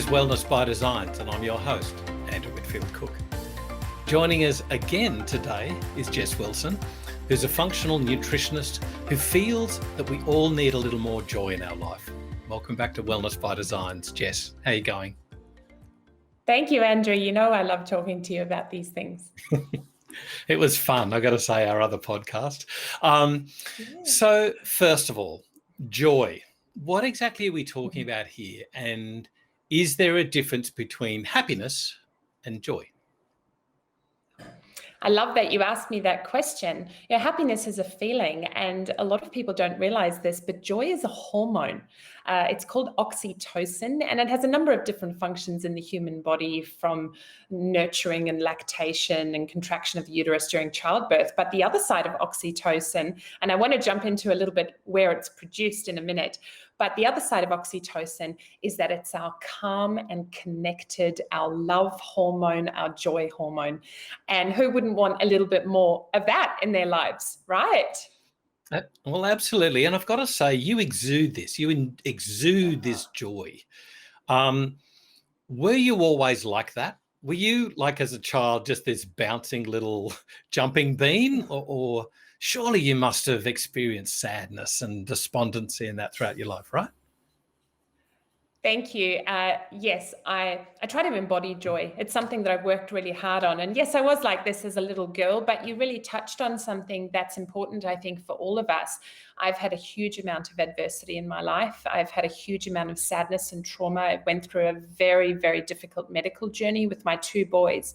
Wellness by Designs, and I'm your host, Andrew Whitfield Cook. Joining us again today is Jess Wilson, who's a functional nutritionist who feels that we all need a little more joy in our life. Welcome back to Wellness by Designs, Jess. How are you going? Thank you, Andrew. You know I love talking to you about these things. It was fun, I got to say, our other podcast. So first of all, joy. What exactly are we talking about here? And is there a difference between happiness and joy? I love that you asked me that question. Happiness is a feeling, and a lot of people don't realize this, but joy is a hormone. It's called oxytocin, and it has a number of different functions in the human body, from nurturing and lactation and contraction of the uterus during childbirth. But the other side of oxytocin, and I want to jump into a little bit where it's produced in a minute, but the other side of oxytocin is that it's our calm and connected, our love hormone, our joy hormone. And who wouldn't want a little bit more of that in their lives, right? Well, absolutely. And I've got to say, you exude this. You exude this joy. Were you always like that? Were you, like as a child, just this bouncing little jumping bean? Or surely you must have experienced sadness and despondency in that throughout your life, right? Thank you. Yes, I try to embody joy. It's something that I've worked really hard on. And yes, I was like this as a little girl, but you really touched on something that's important, I think, for all of us. I've had a huge amount of adversity in my life. I've had a huge amount of sadness and trauma. I went through a very, very difficult medical journey with my two boys.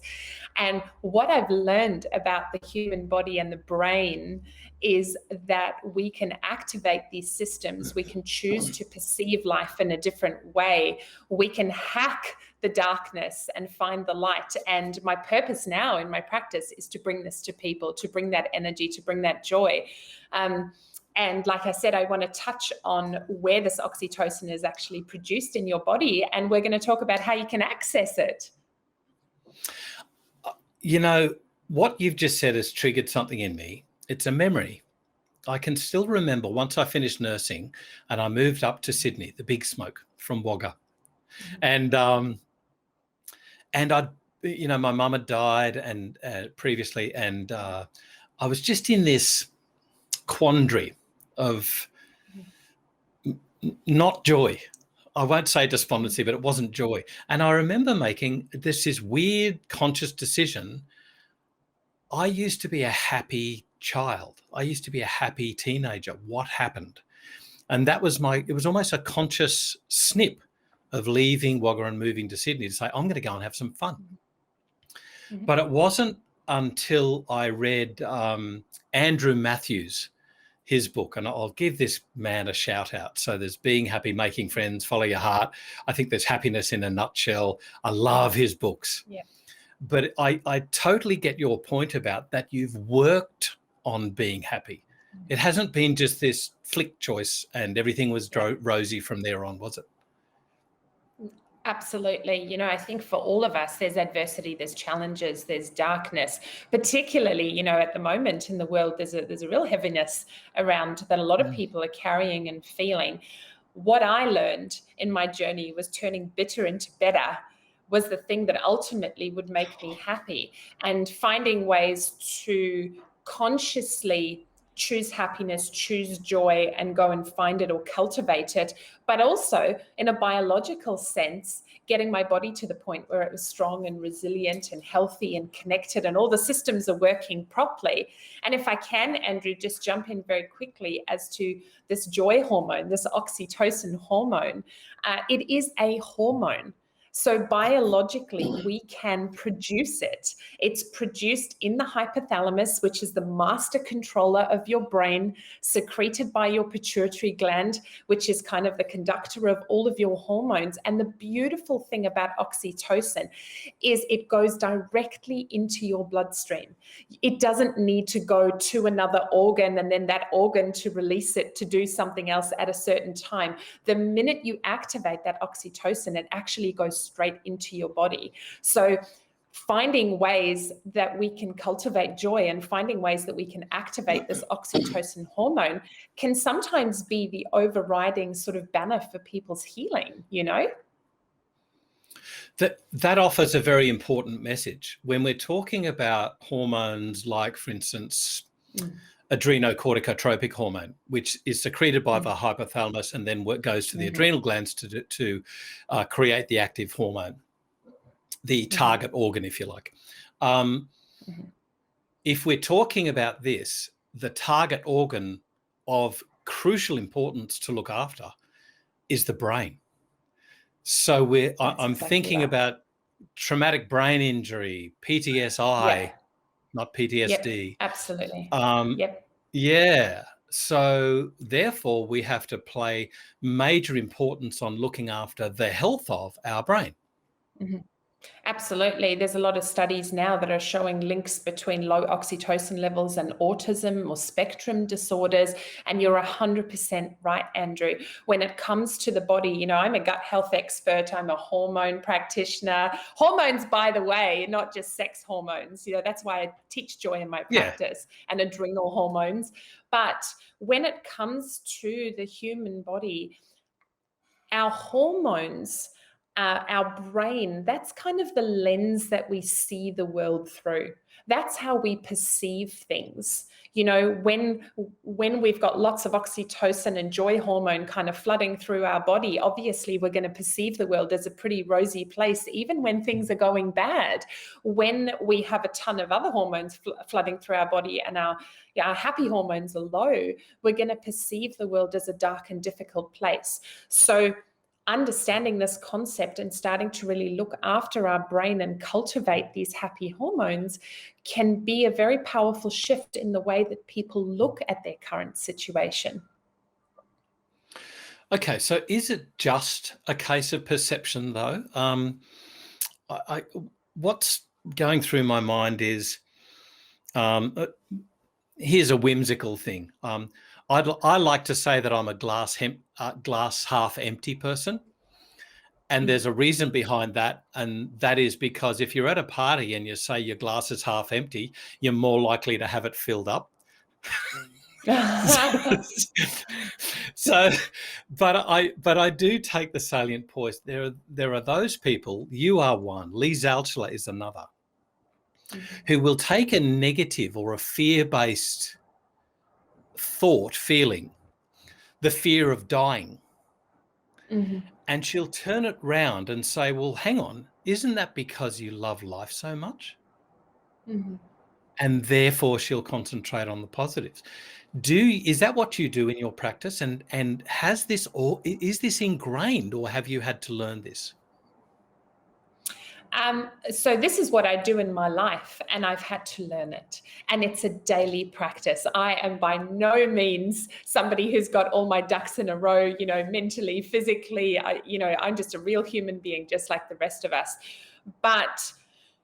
And what I've learned about the human body and the brain is that we can activate these systems. We can choose to perceive life in a different way. We can hack the darkness and find the light. And my purpose now in my practice is to bring this to people, to bring that energy, to bring that joy. And like I said, I want to touch on where this oxytocin is actually produced in your body. And we're going to talk about how you can access it. You know, what you've just said has triggered something in me. It's a memory. I can still remember once I finished nursing and I moved up to Sydney, the big smoke from Wagga. And I, my mum had died and previously, and I was just in this quandary of not joy. I won't say despondency, but it wasn't joy. And I remember making this weird conscious decision. I used to be a happy child. I used to be a happy teenager. What happened? And that was it was almost a conscious snip of leaving Wagga and moving to Sydney to say, I'm going to go and have some fun. Mm-hmm. But it wasn't until I read Andrew Matthews, his book, and I'll give this man a shout out. So there's Being Happy, Making Friends, Follow Your Heart. I think there's Happiness in a Nutshell. I love his books. Yeah. But I totally get your point about that. You've worked on being happy. It hasn't been just this flick choice and everything was rosy from there on, was it? Absolutely. I think for all of us, there's adversity, there's challenges, there's darkness, particularly, at the moment in the world, there's a real heaviness around that a lot of people are carrying and feeling. What I learned in my journey was turning bitter into better was the thing that ultimately would make me happy, and finding ways to consciously choose happiness, choose joy, and go and find it or cultivate it. But also in a biological sense, getting my body to the point where it was strong and resilient and healthy and connected and all the systems are working properly. And if I can, Andrew, just jump in very quickly as to this joy hormone, this oxytocin hormone. It is a hormone. So biologically, we can produce it. It's produced in the hypothalamus, which is the master controller of your brain, secreted by your pituitary gland, which is kind of the conductor of all of your hormones. And the beautiful thing about oxytocin is it goes directly into your bloodstream. It doesn't need to go to another organ and then that organ to release it to do something else at a certain time. The minute you activate that oxytocin, it actually goes straight into your body. So finding ways that we can cultivate joy and finding ways that we can activate this oxytocin hormone can sometimes be the overriding sort of banner for people's healing, That offers a very important message. When we're talking about hormones like, for instance, adrenocorticotropic hormone, which is secreted by the hypothalamus and then goes to the adrenal glands to create the active hormone, the target organ, if you like. If we're talking about this, the target organ of crucial importance to look after is the brain. So I'm exactly thinking right. about traumatic brain injury, PTSI, not PTSD. Yep, absolutely. Yep. Yeah. So therefore, we have to play major importance on looking after the health of our brain. Absolutely. There's a lot of studies now that are showing links between low oxytocin levels and autism or spectrum disorders. And you're 100% right, Andrew. When it comes to the body, you know, I'm a gut health expert. I'm a hormone practitioner. Hormones, by the way, not just sex hormones. You know, that's why I teach joy in my practice, and adrenal hormones. But when it comes to the human body, our hormones, our brain, that's kind of the lens that we see the world through. That's how we perceive things. You know, when we've got lots of oxytocin and joy hormone kind of flooding through our body, obviously we're going to perceive the world as a pretty rosy place, even when things are going bad. When we have a ton of other hormones flooding through our body and our happy hormones are low, we're going to perceive the world as a dark and difficult place. So understanding this concept and starting to really look after our brain and cultivate these happy hormones can be a very powerful shift in the way that people look at their current situation. Okay, so is it just a case of perception, though? What's going through my mind is, here's a whimsical thing. I like to say that I'm a glass half empty person. And there's a reason behind that. And that is because if you're at a party and you say your glass is half empty, you're more likely to have it filled up. But I do take the salient points. There are those people, you are one, Lee Zalchler is another, who will take a negative or a fear-based feeling, the fear of dying, and she'll turn it round and say, well, hang on, isn't that because you love life so much? And therefore she'll concentrate on the positives. Is that what you do in your practice? And has this, or is this ingrained, or have you had to learn this? So this is what I do in my life, and I've had to learn it. And it's a daily practice. I am by no means somebody who's got all my ducks in a row, you know, mentally, physically. I'm just a real human being, just like the rest of us. But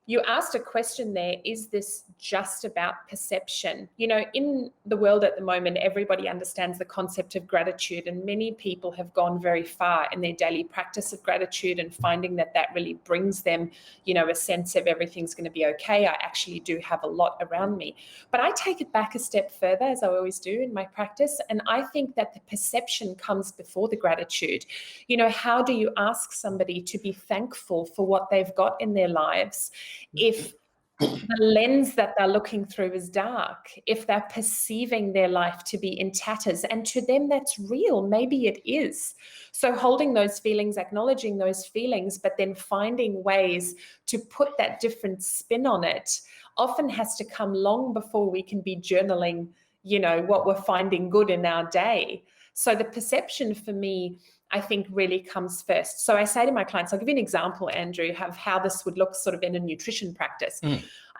you asked a question there, is this just about perception? You know, in the world at the moment, everybody understands the concept of gratitude, and many people have gone very far in their daily practice of gratitude and finding that really brings them, you know, a sense of everything's going to be okay. I actually do have a lot around me. But I take it back a step further, as I always do in my practice, and I think that the perception comes before the gratitude. You know, how do you ask somebody to be thankful for what they've got in their lives if the lens that they're looking through is dark, if they're perceiving their life to be in tatters, and to them that's real, maybe it is. So holding those feelings, acknowledging those feelings, but then finding ways to put that different spin on it often has to come long before we can be journaling, you know, what we're finding good in our day. So the perception for me, I think, really comes first. So I say to my clients, I'll give you an example, Andrew, of how this would look sort of in a nutrition practice.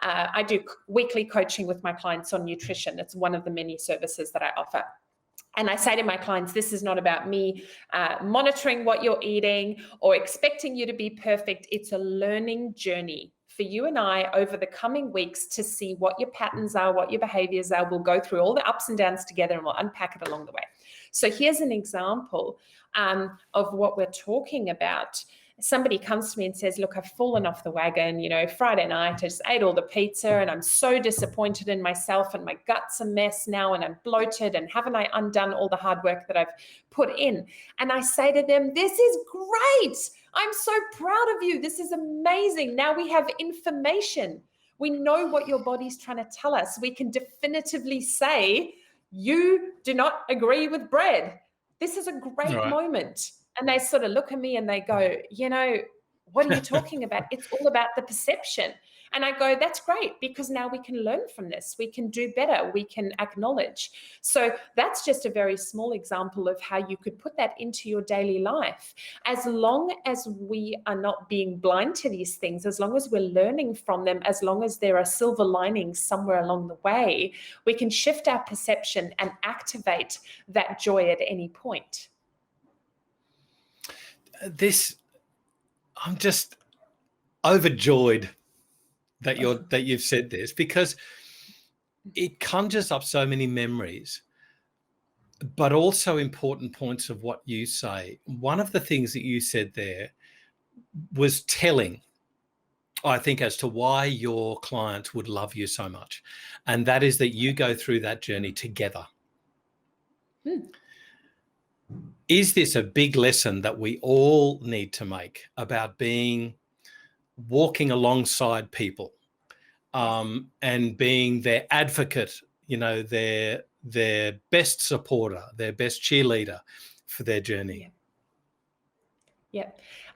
I do weekly coaching with my clients on nutrition. It's one of the many services that I offer. And I say to my clients, this is not about me monitoring what you're eating or expecting you to be perfect. It's a learning journey for you and I over the coming weeks to see what your patterns are, what your behaviors are. We'll go through all the ups and downs together and we'll unpack it along the way. So here's an example of what we're talking about. Somebody comes to me and says, look, I've fallen off the wagon, you know, Friday night, I just ate all the pizza and I'm so disappointed in myself and my gut's a mess now and I'm bloated and haven't I undone all the hard work that I've put in? And I say to them, this is great. I'm so proud of you. This is amazing. Now we have information. We know what your body's trying to tell us. We can definitively say, you do not agree with bread. This is a great Right. moment. And they sort of look at me and they go, what are you talking about? It's all about the perception. And I go, that's great, because now we can learn from this. We can do better. We can acknowledge. So that's just a very small example of how you could put that into your daily life. As long as we are not being blind to these things, as long as we're learning from them, as long as there are silver linings somewhere along the way, we can shift our perception and activate that joy at any point. I'm just overjoyed that you've said this, because it conjures up so many memories, but also important points of what you say. One of the things that you said there was telling, I think, as to why your clients would love you so much. And that is that you go through that journey together. Is this a big lesson that we all need to make about walking alongside people, and being their advocate, their best supporter, their best cheerleader for their journey? Yeah.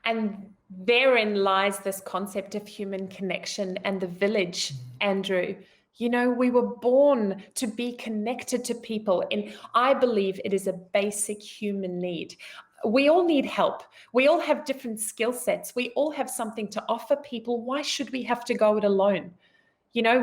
And therein lies this concept of human connection and the village, Andrew. We were born to be connected to people, and I believe it is a basic human need. We all need help. We all have different skill sets. We all have something to offer people. Why should we have to go it alone?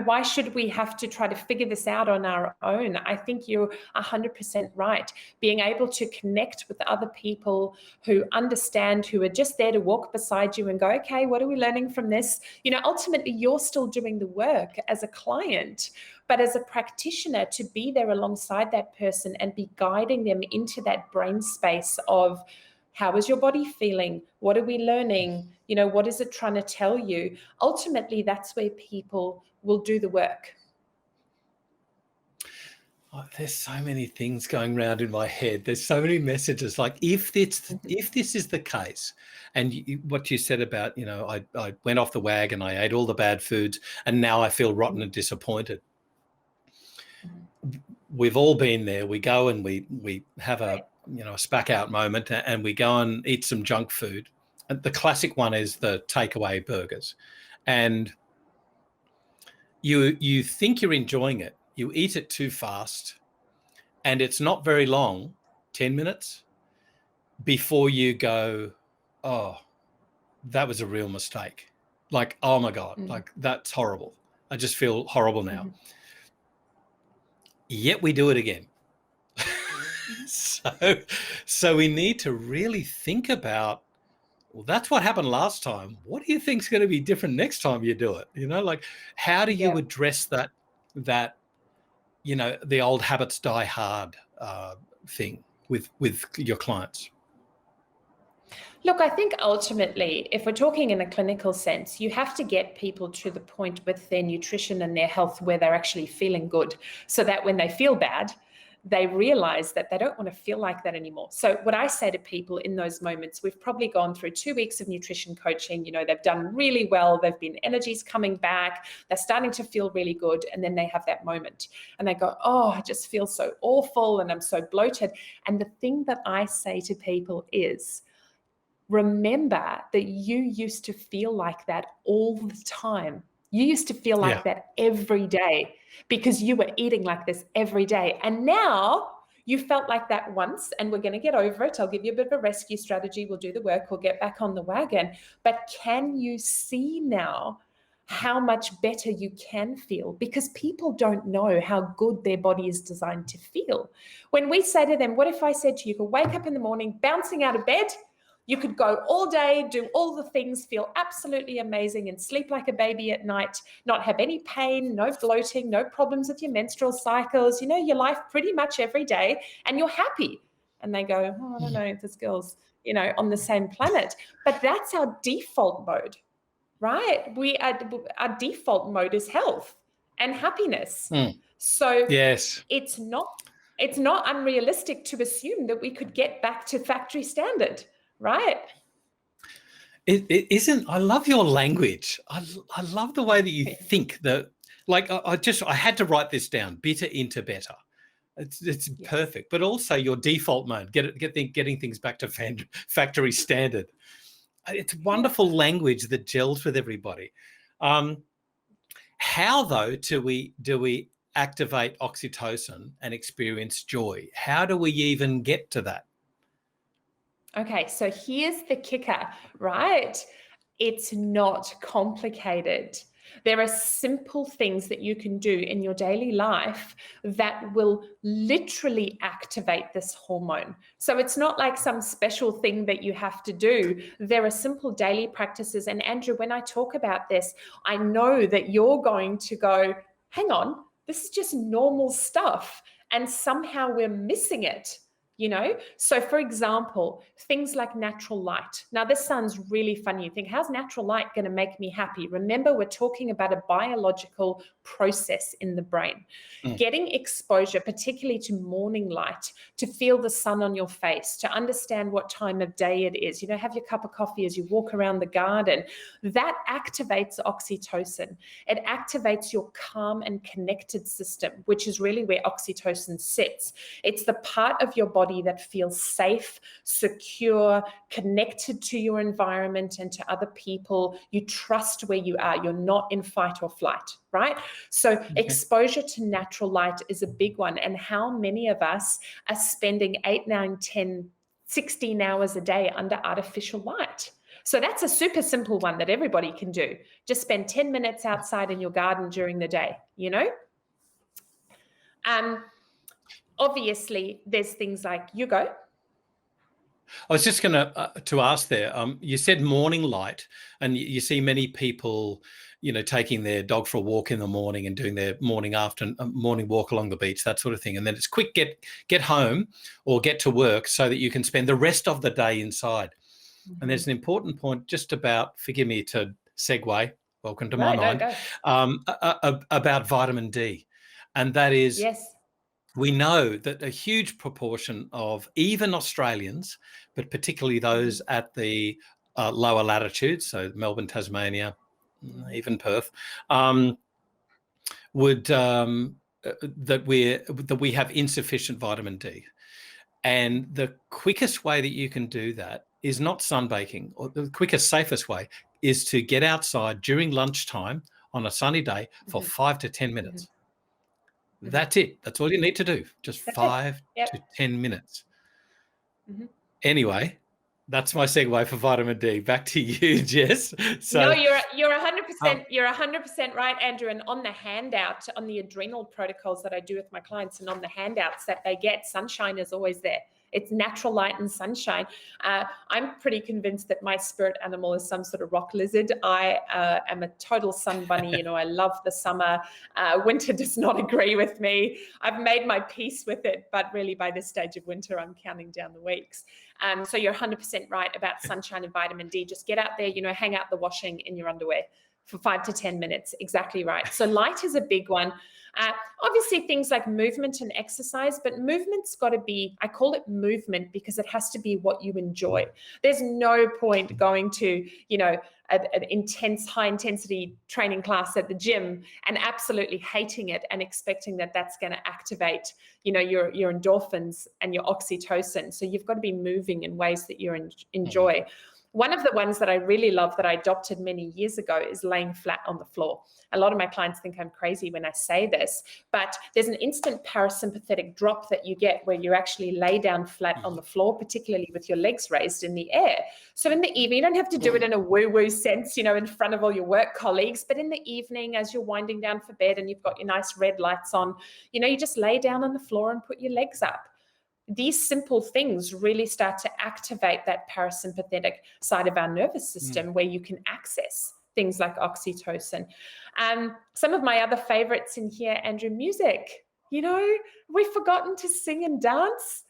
Why should we have to try to figure this out on our own? I think you're 100% right. Being able to connect with other people who understand, who are just there to walk beside you and go, okay, what are we learning from this? Ultimately, you're still doing the work as a client, but as a practitioner, to be there alongside that person and be guiding them into that brain space of, how is your body feeling? What are we learning? What is it trying to tell you? Ultimately, that's where people will do the work. Oh, there's so many things going around in my head. There's so many messages. Like, if this is the case, and what you said about, I went off the wagon, I ate all the bad foods, and now I feel rotten and disappointed. We've all been there. We go and we have a spack out moment, and we go and eat some junk food. And the classic one is the takeaway burgers, and you think you're enjoying it. You eat it too fast, and it's not very long, 10 minutes, before you go, oh, that was a real mistake. Like, oh my God, like, that's horrible. I just feel horrible now. Yet we do it again. So we need to really think about, well, that's what happened last time. What do you think is going to be different next time you do it? Like, how do you address that, the old habits die hard thing with your clients? Look, I think ultimately, if we're talking in a clinical sense, you have to get people to the point with their nutrition and their health where they're actually feeling good, so that when they feel bad, they realize that they don't want to feel like that anymore. So what I say to people in those moments, we've probably gone through 2 weeks of nutrition coaching, they've done really well, they've been, energy's coming back, they're starting to feel really good, and then they have that moment and they go, oh, I just feel so awful and I'm so bloated. And the thing that I say to people is, remember that you used to feel like that all the time. You used to feel like that every day because you were eating like this every day. And now you felt like that once, and we're going to get over it. I'll give you a bit of a rescue strategy. We'll do the work. We'll get back on the wagon. But can you see now how much better you can feel? Because people don't know how good their body is designed to feel. When we say to them, what if I said to you, you could wake up in the morning, bouncing out of bed, you could go all day, do all the things, feel absolutely amazing, and sleep like a baby at night, not have any pain, no bloating, no problems with your menstrual cycles, your life pretty much every day, and you're happy. And they go, oh, I don't know, this girl's, on the same planet. But that's our default mode, right? Our default mode is health and happiness. So yes, it's not unrealistic to assume that we could get back to factory standard. Right. It isn't. I love your language. I love the way that you think. That, like, I had to write this down. Bitter into better. It's Yes. perfect. But also your default mode. Getting things back to factory standard. It's wonderful language that gels with everybody. How though do we activate oxytocin and experience joy? How do we even get to that? Okay, so here's the kicker, right? It's not complicated. There are simple things that you can do in your daily life that will literally activate this hormone. So it's not like some special thing that you have to do. There are simple daily practices. And Andrew, when I talk about this, I know that you're going to go, hang on, this is just normal stuff. And somehow we're missing it. So for example, things like natural light. Now, this sounds really funny. You think, how's natural light going to make me happy? Remember, we're talking about a biological process in the brain. Getting exposure, particularly to morning light, to feel the sun on your face, to understand what time of day it is, have your cup of coffee as you walk around the garden, that activates oxytocin. It activates your calm and connected system, which is really where oxytocin sits. It's the part of your body that feels safe, secure, connected to your environment and to other people. You trust where you are. You're not in fight or flight, right? So exposure to natural light is a big one. And how many of us are spending 8, 9, 10, 16 hours a day under artificial light? So that's a super simple one that everybody can do. Just spend 10 minutes outside in your garden during the day, Obviously, there's things like, you go. I was just going to ask there. You said morning light, and you see many people, taking their dog for a walk in the morning and doing their morning walk along the beach, that sort of thing. And then it's quick get home or get to work so that you can spend the rest of the day inside. And there's an important point just about, forgive me to segue, welcome to my mind, about vitamin D. And that is, yes, we know that a huge proportion of even Australians, but particularly those at the lower latitudes, so Melbourne, Tasmania, even Perth, that we have insufficient vitamin D. And the quickest way that you can do that is not sunbaking, or the quickest, safest way is to get outside during lunchtime on a sunny day for 5 to 10 minutes. That's it. That's all you need to do. Just 5 to 10 minutes. Anyway, that's my segue for vitamin D. Back to you, Jess. So, no, you're 100%. You're 100% right, Andrew. And on the handout, on the adrenal protocols that I do with my clients, and on the handouts that they get, sunshine is always there. It's natural light and sunshine. I'm pretty convinced that my spirit animal is some sort of rock lizard. I am a total sun bunny. I love the summer. Winter does not agree with me. I've made my peace with it, but really by this stage of winter, I'm counting down the weeks. So you're 100% right about sunshine and vitamin D. Just get out there, hang out the washing in your underwear for 5 to 10 minutes. Exactly right. So light is a big one. Obviously things like movement and exercise, but movement's got to be, I call it movement because it has to be what you enjoy. There's no point going to, an intense, high intensity training class at the gym and absolutely hating it and expecting that that's going to activate, your endorphins and your oxytocin. So you've got to be moving in ways that you enjoy. One of the ones that I really love that I adopted many years ago is laying flat on the floor. A lot of my clients think I'm crazy when I say this, but there's an instant parasympathetic drop that you get where you actually lay down flat on the floor, particularly with your legs raised in the air. So in the evening, you don't have to do it in a woo-woo sense, in front of all your work colleagues, but in the evening as you're winding down for bed and you've got your nice red lights on, you just lay down on the floor and put your legs up. These simple things really start to activate that parasympathetic side of our nervous system where you can access things like oxytocin. Some of my other favorites in here, Andrew, music. We've forgotten to sing and dance.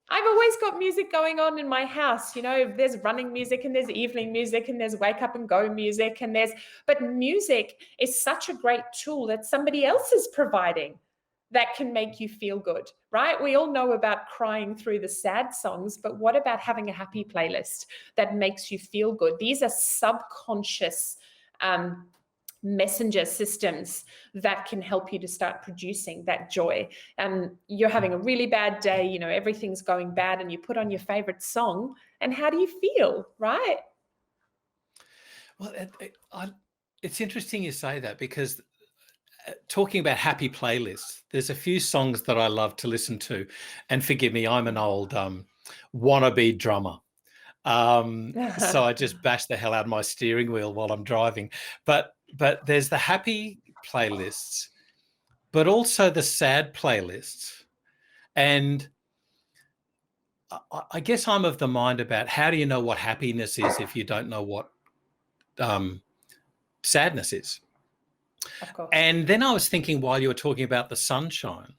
I've always got music going on in my house. There's running music and there's evening music and there's wake up and go music but music is such a great tool that somebody else is providing. that can make you feel good, right? We all know about crying through the sad songs, but what about having a happy playlist that makes you feel good? These are subconscious messenger systems that can help you to start producing that joy. You're having a really bad day, you know, everything's going bad, and you put on your favorite song, and how do you feel, right? Well, it's interesting you say that, because talking about happy playlists, there's a few songs that I love to listen to, and forgive me, I'm an old wannabe drummer. So I just bash the hell out of my steering wheel while I'm driving. But there's the happy playlists, but also the sad playlists. And I guess I'm of the mind about, how do you know what happiness is if you don't know what sadness is? Of course. And then I was thinking, while you were talking about the sunshine,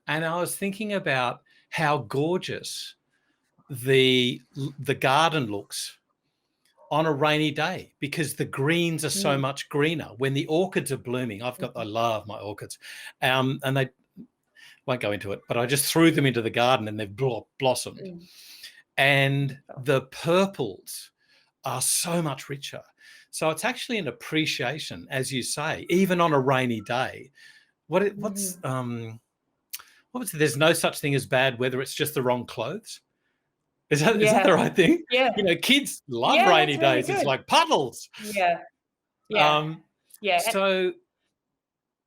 and I was thinking about how gorgeous the garden looks on a rainy day, because the greens are so much greener when the orchids are blooming. I love my orchids, and they won't go into it, but I just threw them into the garden and they've blossomed. And the purples are so much richer. So it's actually an appreciation, as you say, even on a rainy day. There's no such thing as bad weather. It's just the wrong clothes. Is that the right thing? Yeah. You know, kids love rainy days. Really, it's like puddles. Yeah. Yeah. So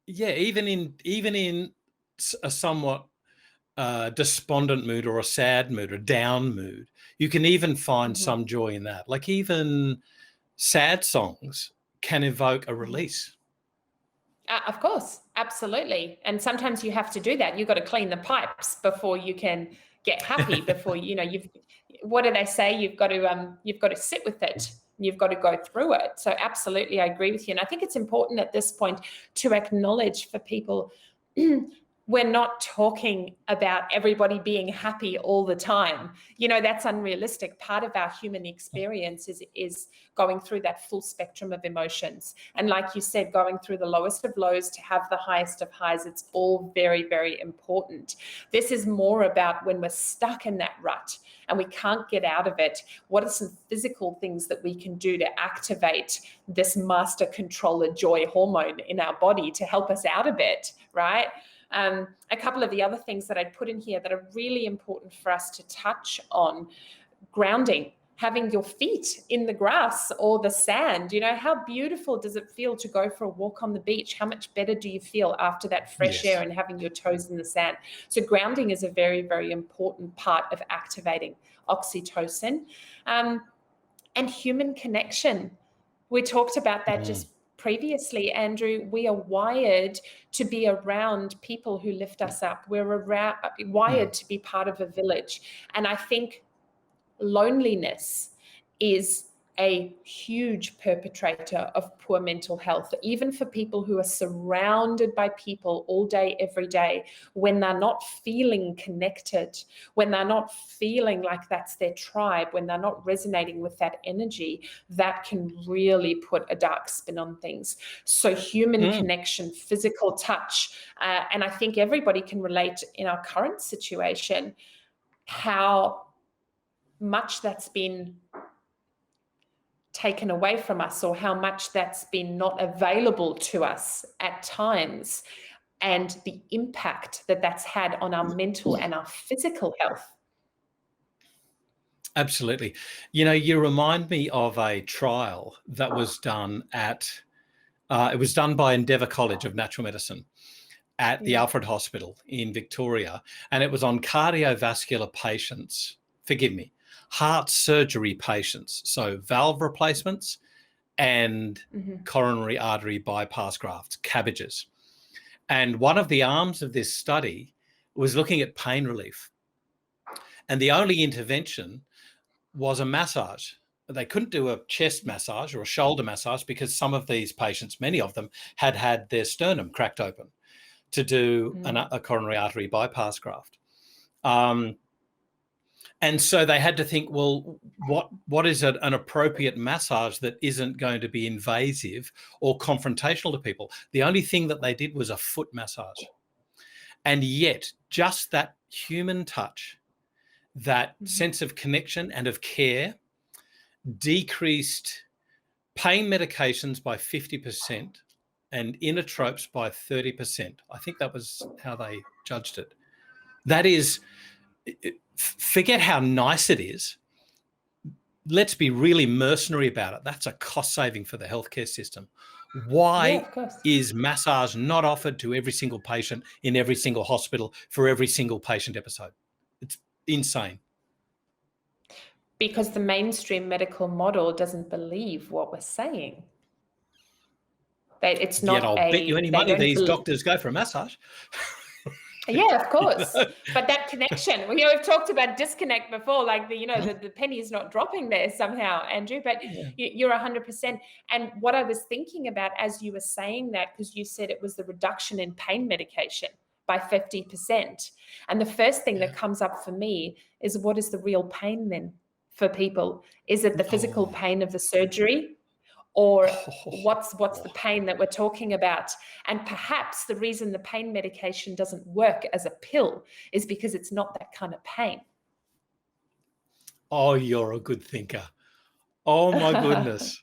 yeah, even in a somewhat despondent mood, or a sad mood, or a down mood, you can even find some joy in that. Like, even sad songs can evoke a release. Of course, absolutely. And sometimes you have to do that. You've got to clean the pipes before you can get happy. Before what do they say? You've got to sit with it. You've got to go through it. So absolutely, I agree with you. And I think it's important at this point to acknowledge for people, we're not talking about everybody being happy all the time. You know, that's unrealistic. Part of our human experience is going through that full spectrum of emotions. And like you said, going through the lowest of lows to have the highest of highs, it's all very, very important. This is more about when we're stuck in that rut and we can't get out of it. What are some physical things that we can do to activate this master controller joy hormone in our body to help us out of it, right? A couple of the other things that I'd put in here that are really important for us to touch on: grounding, having your feet in the grass or the sand. You know, how beautiful does it feel to go for a walk on the beach? How much better do you feel after that fresh air and having your toes in the sand? So grounding is a very, very important part of activating oxytocin. And human connection. We talked about that just previously, Andrew. We are wired to be around people who lift us up. We're wired to be part of a village. And I think loneliness is a huge perpetrator of poor mental health, even for people who are surrounded by people all day, every day. When they're not feeling connected, when they're not feeling like that's their tribe, when they're not resonating with that energy, that can really put a dark spin on things. So human connection, physical touch, and I think everybody can relate in our current situation, how much that's been taken away from us, or how much that's been not available to us at times, and the impact that that's had on our mental and our physical health. Absolutely. You know, you remind me of a trial that was done it was done by Endeavour College of Natural Medicine at the Alfred Hospital in Victoria, and it was on cardiovascular patients, heart surgery patients, so valve replacements and coronary artery bypass grafts, cabbages. And one of the arms of this study was looking at pain relief. And the only intervention was a massage. They couldn't do a chest massage or a shoulder massage because some of these patients, many of them, had had their sternum cracked open to do a coronary artery bypass graft. And so they had to think, well, what is an appropriate massage that isn't going to be invasive or confrontational to people? The only thing that they did was a foot massage. And yet just that human touch, that sense of connection and of care, decreased pain medications by 50% and inotropes by 30%. I think that was how they judged it. That is, forget how nice it is. Let's be really mercenary about it. That's a cost saving for the healthcare system. Why is massage not offered to every single patient in every single hospital for every single patient episode? It's insane. Because the mainstream medical model doesn't believe what we're saying. It's not. Yet I'll bet you any money these doctors go for a massage. Yeah, of course. But that connection, we've talked about disconnect before, like the penny is not dropping there somehow, Andrew, but you're 100%. And what I was thinking about as you were saying that, because you said it was the reduction in pain medication by 50%. And the first thing that comes up for me is, what is the real pain then for people? Is it the physical pain of the surgery? Or what's the pain that we're talking about? And perhaps the reason the pain medication doesn't work as a pill is because it's not that kind of pain. Oh, you're a good thinker. Oh my goodness.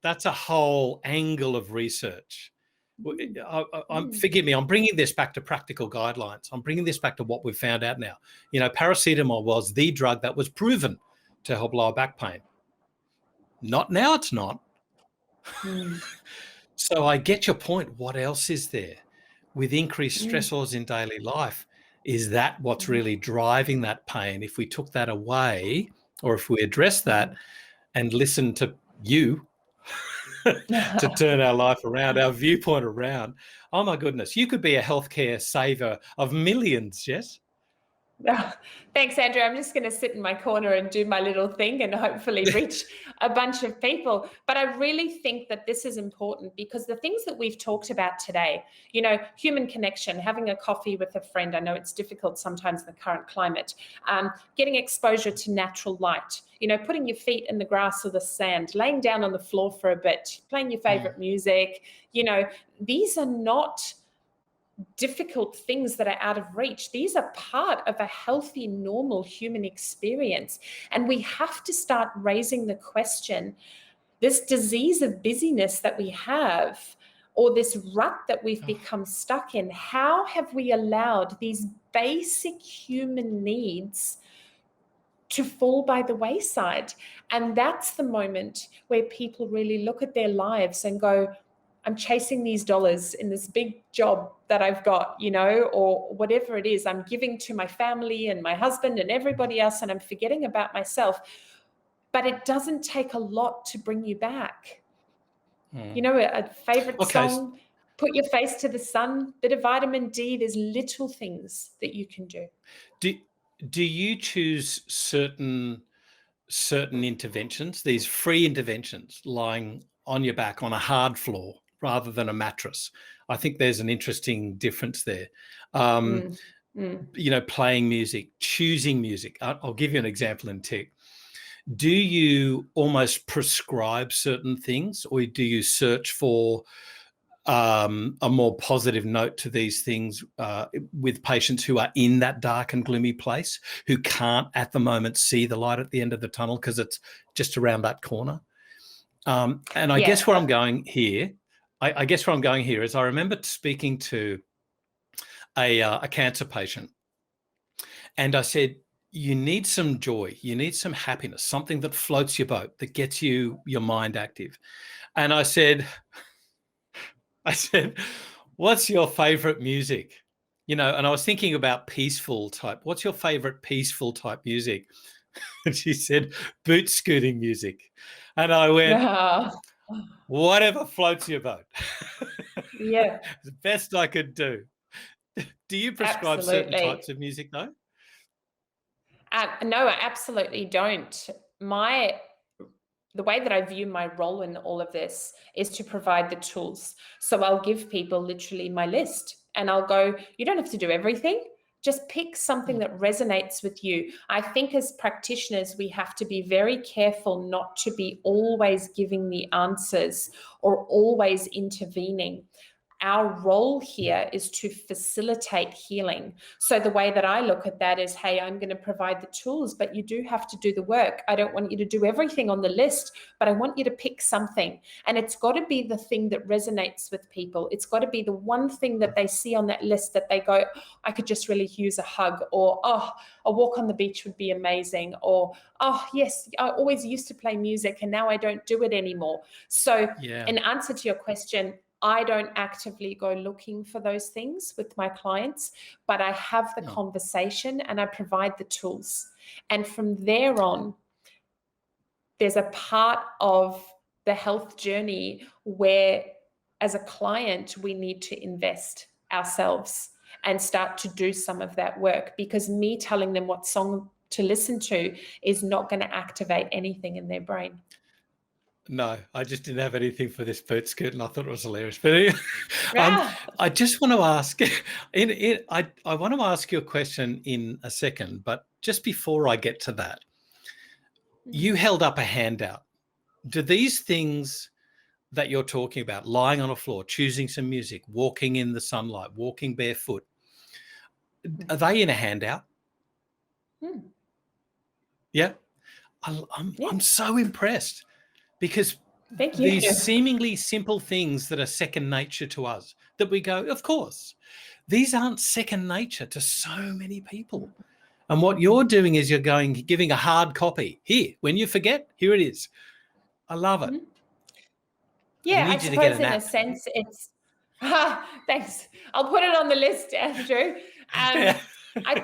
That's a whole angle of research. Forgive me, I'm bringing this back to practical guidelines. I'm bringing this back to what we've found out now. Paracetamol was the drug that was proven to help lower back pain. Not now, it's not. So I get your point. What else is there? With increased stressors in daily life, is that what's really driving that pain? If we took that away, or if we address that and listen to you to turn our life around, our viewpoint around, oh my goodness, you could be a healthcare saver of millions, Jess. Thanks, Andrew. I'm just going to sit in my corner and do my little thing and hopefully reach a bunch of people. But I really think that this is important, because the things that we've talked about today, human connection, having a coffee with a friend. I know it's difficult sometimes in the current climate. Getting exposure to natural light, putting your feet in the grass or the sand, laying down on the floor for a bit, playing your favorite music. These are not difficult things that are out of reach. These are part of a healthy, normal human experience. And we have to start raising the question, this disease of busyness that we have, or this rut that we've become stuck in, how have we allowed these basic human needs to fall by the wayside? And that's the moment where people really look at their lives and go, I'm chasing these dollars in this big job that I've got, or whatever it is. I'm giving to my family and my husband and everybody else, and I'm forgetting about myself. But it doesn't take a lot to bring you back. A favorite song, put your face to the sun, bit of vitamin D. There's little things that you can do. Do you choose certain interventions, these free interventions, lying on your back on a hard floor rather than a mattress? I think there's an interesting difference there. Playing music, choosing music. I'll give you an example in tech. Do you almost prescribe certain things, or do you search for a more positive note to these things with patients who are in that dark and gloomy place, who can't at the moment see the light at the end of the tunnel because it's just around that corner? And I guess where I'm going here, is I remember speaking to a cancer patient, and I said, you need some joy, you need some happiness, something that floats your boat, that gets your mind active. And I said, what's your favorite music? And I was thinking about peaceful type. What's your favorite peaceful type music? And she said, boot scooting music. And I went, whatever floats your boat. Yeah. The best I could do. Do you prescribe certain types of music though? No, I absolutely don't. The way that I view my role in all of this is to provide the tools. So I'll give people literally my list, and I'll go, you don't have to do everything. Just pick something that resonates with you. I think as practitioners, we have to be very careful not to be always giving the answers or always intervening. our role here is to facilitate healing. So the way that I look at that is, hey, I'm going to provide the tools, but you do have to do the work. I don't want you to do everything on the list, but I want you to pick something. And it's got to be the thing that resonates with people. It's got to be the one thing that they see on that list that they go, I could just really use a hug, or, oh, a walk on the beach would be amazing, or, oh, yes, I always used to play music and now I don't do it anymore. So in answer to your question, I don't actively go looking for those things with my clients, but I have the conversation and I provide the tools. And from there on, there's a part of the health journey where, as a client, we need to invest ourselves and start to do some of that work, because me telling them what song to listen to is not going to activate anything in their brain. No, I just didn't have anything for this boot skirt, and I thought it was hilarious. But I just want to ask, I want to ask you a question in a second, but just before I get to that, you held up a handout. Do these things that you're talking about, lying on a floor, choosing some music, walking in the sunlight, walking barefoot, are they in a handout? Yeah. I'm so impressed. Because these seemingly simple things that are second nature to us, that we go, of course, these aren't second nature to so many people. And what you're doing is you're giving a hard copy. Here, when you forget, here it is. I love it. Yeah, I suppose in a sense it's, thanks. I'll put it on the list, Andrew. I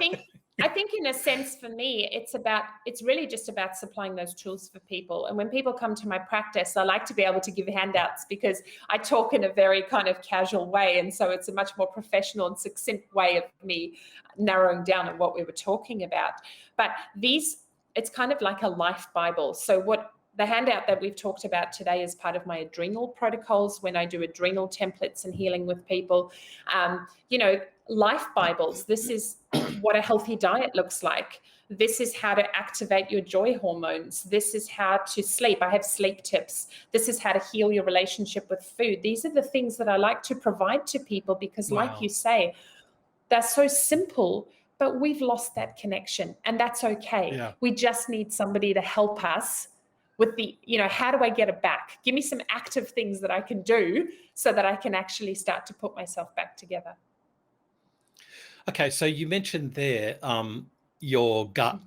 think in a sense for me, it's really just about supplying those tools for people. And when people come to my practice, I like to be able to give handouts because I talk in a very kind of casual way. And so it's a much more professional and succinct way of me narrowing down on what we were talking about. But it's kind of like a life Bible. So the handout that we've talked about today is part of my adrenal protocols when I do adrenal templates and healing with people. Life Bibles, this is what a healthy diet looks like. This is how to activate your joy hormones. This is how to sleep. I have sleep tips. This is how to heal your relationship with food. These are the things that I like to provide to people because, like you say, they're so simple, but we've lost that connection, and that's okay. Yeah. We just need somebody to help us with how do I get it back? Give me some active things that I can do so that I can actually start to put myself back together. Okay, so you mentioned there your gut,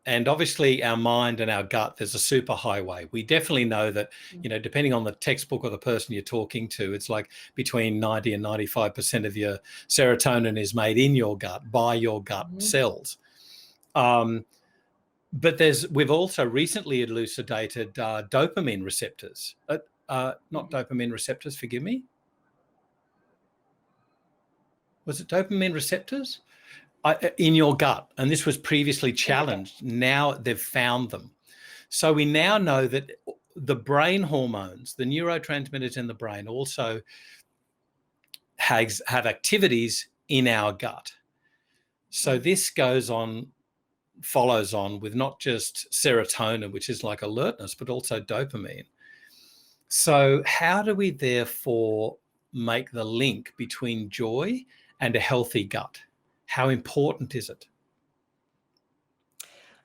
and obviously our mind and our gut, there's a super highway. We definitely know that, depending on the textbook or the person you're talking to, it's like between 90 and 95% of your serotonin is made in your gut by your gut cells. But we've also recently elucidated dopamine receptors, not dopamine receptors, forgive me. Was it dopamine receptors in your gut? And this was previously challenged. Now they've found them. So we now know that the brain hormones, the neurotransmitters in the brain, also have activities in our gut. So this follows on with not just serotonin, which is like alertness, but also dopamine. So how do we therefore make the link between joy and a healthy gut? How important is it?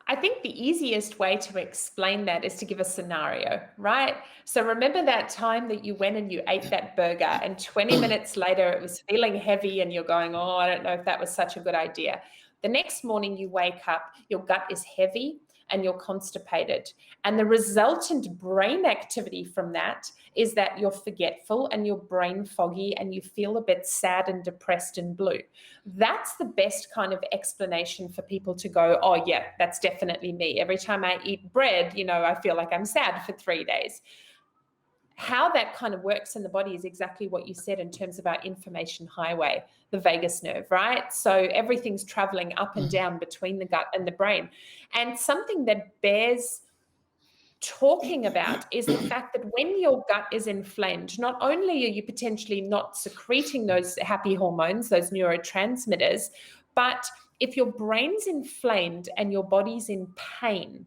I think the easiest way to explain that is to give a scenario, right? So remember that time that you went and you ate that burger and 20 minutes later it was feeling heavy and you're going, oh, I don't know if that was such a good idea. The next morning you wake up, your gut is heavy and you're constipated. And the resultant brain activity from that is that you're forgetful and you're brain foggy and you feel a bit sad and depressed and blue. That's the best kind of explanation for people to go, oh yeah, that's definitely me. Every time I eat bread, I feel like I'm sad for 3 days. How that kind of works in the body is exactly what you said in terms of our information highway, the vagus nerve, right? So everything's traveling up and down between the gut and the brain. And something that bears talking about is the fact that when your gut is inflamed, not only are you potentially not secreting those happy hormones, those neurotransmitters, but if your brain's inflamed and your body's in pain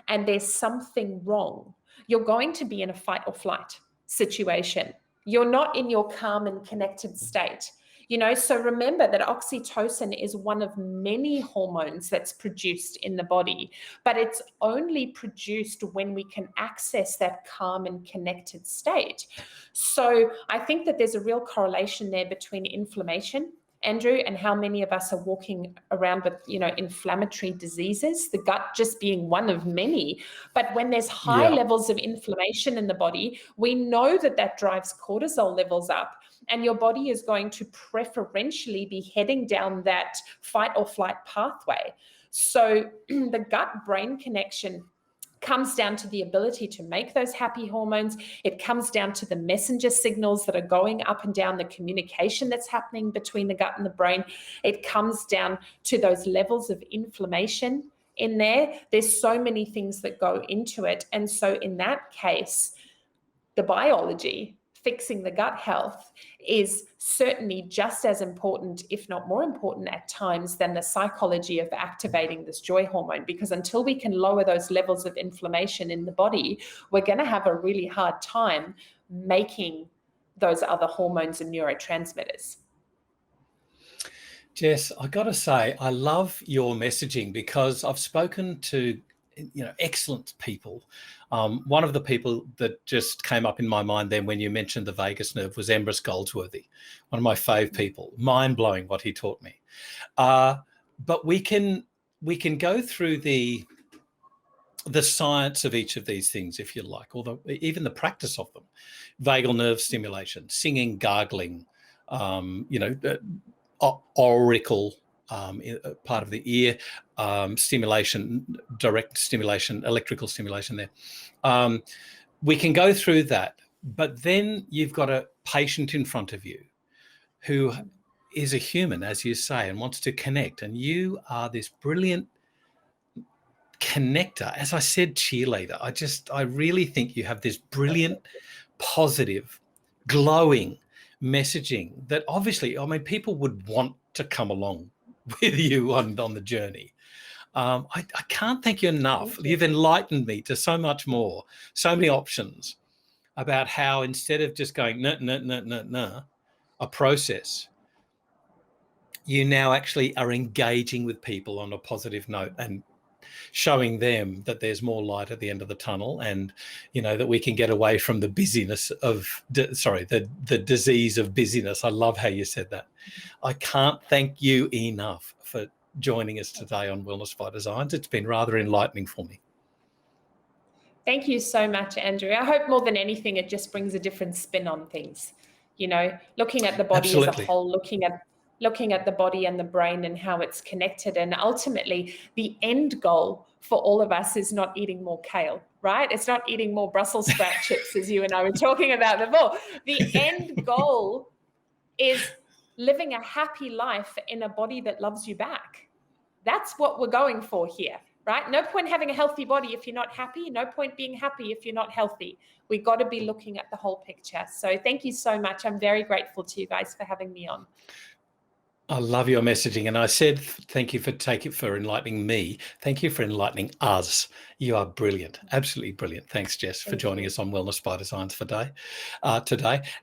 and there's something wrong, you're going to be in a fight or flight situation. You're not in your calm and connected state. So remember that oxytocin is one of many hormones that's produced in the body, but it's only produced when we can access that calm and connected state. So I think that there's a real correlation there between inflammation, Andrew, and how many of us are walking around with, inflammatory diseases, the gut just being one of many. But when there's high levels of inflammation in the body, we know that drives cortisol levels up, and your body is going to preferentially be heading down that fight or flight pathway. So the gut-brain connection comes down to the ability to make those happy hormones. It comes down to the messenger signals that are going up and down, the communication that's happening between the gut and the brain. It comes down to those levels of inflammation in there. There's so many things that go into it. And so in that case, the biology, fixing the gut health, is certainly just as important, if not more important at times, than the psychology of activating this joy hormone. Because until we can lower those levels of inflammation in the body, we're going to have a really hard time making those other hormones and neurotransmitters. Jess, I got to say, I love your messaging, because I've spoken to excellent people. One of the people that just came up in my mind then when you mentioned the vagus nerve was Emrys Goldsworthy, one of my fave people. Mind-blowing what he taught me. But we can go through the science of each of these things, if you like, or even the practice of them. Vagal nerve stimulation, singing, gargling, auricle, part of the ear, stimulation, direct stimulation, electrical stimulation there. We can go through that, but then you've got a patient in front of you who is a human, as you say, and wants to connect. And you are this brilliant connector. As I said, cheerleader. I really think you have this brilliant, positive, glowing messaging that obviously, people would want to come along with you on the journey. I can't thank you enough. You've enlightened me to so much more, so many options about how, instead of just going a process, you now actually are engaging with people on a positive note and showing them that there's more light at the end of the tunnel, and that we can get away from the busyness of the disease of busyness. I love how you said that. I can't thank you enough for joining us today on Wellness by Designs. It's been rather enlightening for me. Thank you so much, Andrew. I hope more than anything it just brings a different spin on things. Looking at the body Absolutely. as a whole, looking at the body and the brain and how it's connected. And ultimately, the end goal for all of us is not eating more kale, right? It's not eating more Brussels sprout chips, as you and I were talking about before. The end goal is living a happy life in a body that loves you back. That's what we're going for here, right? No point having a healthy body if you're not happy. No point being happy if you're not healthy. We got to be looking at the whole picture. So thank you so much. I'm very grateful to you guys for having me on. I love your messaging, and I said thank you for enlightening me. Thank you for enlightening us. You are brilliant, absolutely brilliant. Thanks, Jess, for joining us on Wellness by Designs today.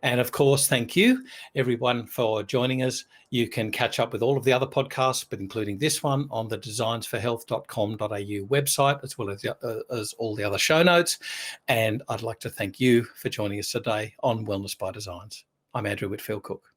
And of course, thank you everyone for joining us. You can catch up with all of the other podcasts, but including this one, on the designsforhealth.com.au website, as well as all the other show notes. And I'd like to thank you for joining us today on Wellness by Designs. I'm Andrew Whitfield Cook.